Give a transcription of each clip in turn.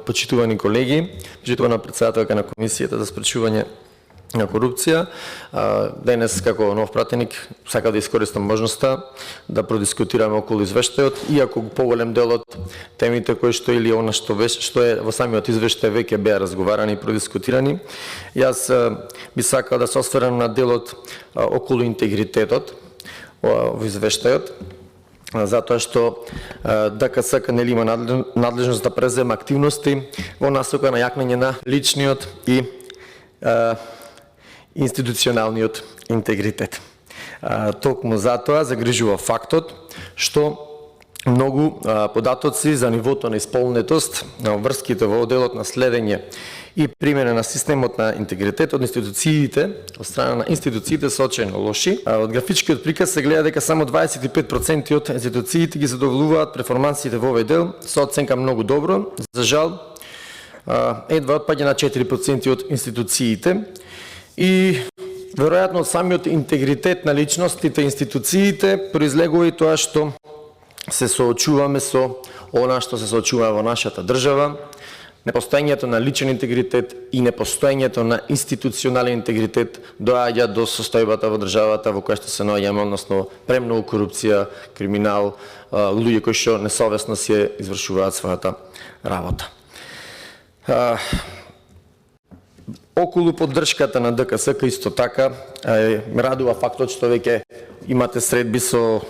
почитувани колеги, почитувана председателка на Комисијата за спречување на корупција. Денес, како нов пратеник, сакам да искористам можноста да продискутираме околу извештајот, иако поголем дел од темите кои што или она што е во самиот извештај веќе беа разговарани и продискутирани. Јас би сакал да се осврнам на делот околу интегритетот во извештајот, затоа што ДКС нели има надлежност да презема активности во насока на јакнење на личниот и институционалниот интегритет. Токму затоа загрижува фактот што многу податоци за нивото на исполнетост на врските во делот на следење и примена на системот на интегритет од институциите, од страна на институциите се очајно лоши. Од графичкиот приказ се гледа дека само 25% од институциите ги задоволуваат перформансите во овој дел со оценка многу добро. За жал, едва отпаѓа на 4% од институциите и веројатно од самиот интегритет на личностите и институциите произлегува и тоа што се соочуваме со она што се соочува во нашата држава, непостоењето на личен интегритет и непостоењето на институционален интегритет доаѓа до состојбата во државата во која што се наоѓаме, односно премногу корупција, криминал, луѓе кои што несовесно си извршуваат својата работа. Околу поддршката на ДКС исто така ме радува фактот што веќе имате средби со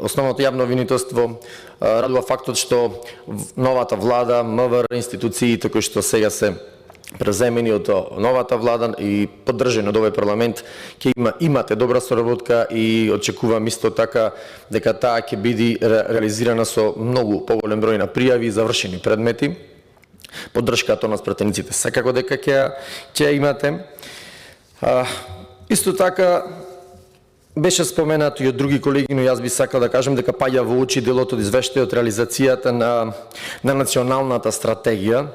основното јавно обвинителство, радува фактот што новата влада, МВР, институциите кои што сега се преземени од новата влада и поддржани од овој парламент, ќе имате добра соработка и очекувам исто така дека таа ќе биде реализирана со многу поголем број на пријави и завршени предмети. Поддршката на пратениците секако дека ќе имате. Исто така беше споменато и од други колеги, но јас би сакал да кажам дека паѓа во очи делот од извештајот реализацијата на националната стратегија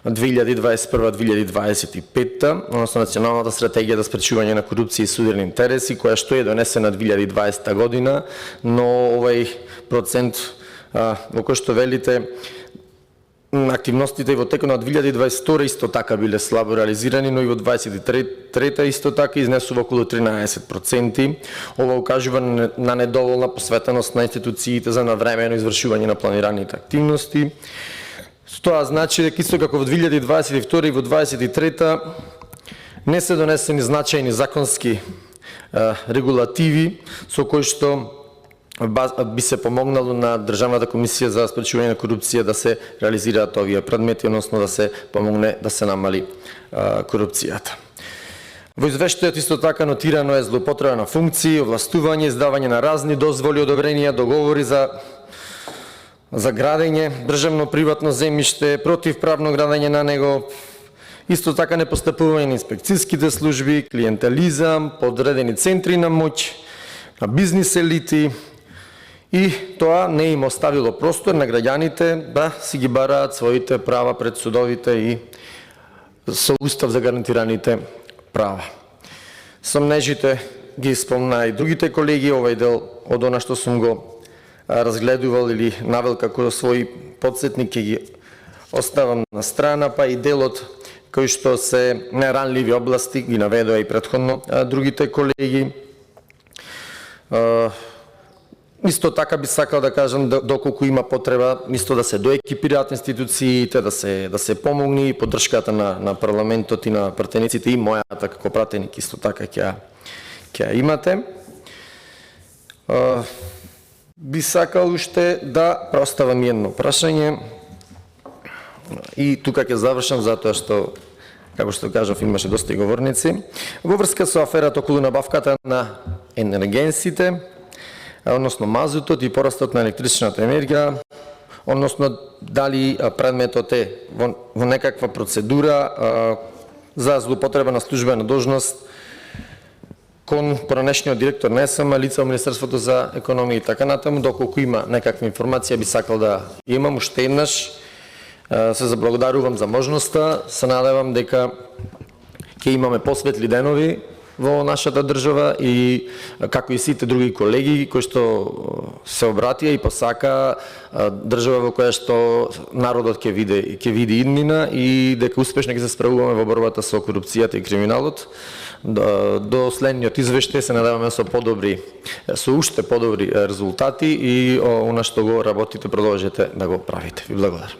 2021-2025, односно националната стратегија за спречување на корупција и судени интереси, која што е донесена 2020 година, но овој процент во кој што велите активностите во текот на 2022 исто така биле слабо реализирани, но и во 2023 исто така изнесува околу 13%. Ова укажува на недоволна посветеност на институциите за навремено извршување на планираните активности. Тоа значи дека исто како во 2022 и во 2023 не се донесени значајни законски регулативи со кои што би се помогнало на Државната комисија за спречување на корупција да се реализираат овие предмети, односно да се помогне да се намали корупцијата. Во извештајот исто така нотирано е злоупотреба на функции, овластување, издавање на разни дозволи, одобренија, договори за градење, државно-приватно земјиште, противправно градење на него, исто така непостапување на инспекцијските служби, клиентелизам, подредени центри на моќ, на бизнис елити, и тоа не им оставило простор на граѓаните да си ги бараат своите права пред судовите и со устав за гарантираните права. Сомнежите ги спомна и другите колеги, овој дел од она што сум го разгледувал или навел како свој подсетник ќе ги оставам на страна, па и делот кои што се најранливи области ги наведоа и претходно другите колеги. Исто така би сакал да кажам доколку има потреба исто да се доекипираат институциите, да се помогне и поддршката на парламентот и на пратениците и мојата како пратеник исто така ќе имате. Би сакал уште да проставам едно прашање и тука ќе завршам затоа што, како што кажав, имаше доста говорници. Во врска со аферата околу набавката на енергенсите, односно мазутот и порастот на електричната енергија, односно дали предметот е во некаква процедура за злоупотреба на службена должност кон поранешниот директор на ЕСМ, лица во Министерството за економија и така натаму. Доколку има некаква информација би сакал да имам уште еднаш. Се заблагодарувам за можноста, се надевам дека ќе имаме посветли денови во нашата држава и како и сите други колеги кои што се обратија и посака држава во која што народот ќе види иднина и дека успешно ќе се справуваме во борбата со корупцијата и криминалот. До следниот извештај се надеваме со уште подобри резултати и она што го работите продолжете да го правите. Ви благодарам.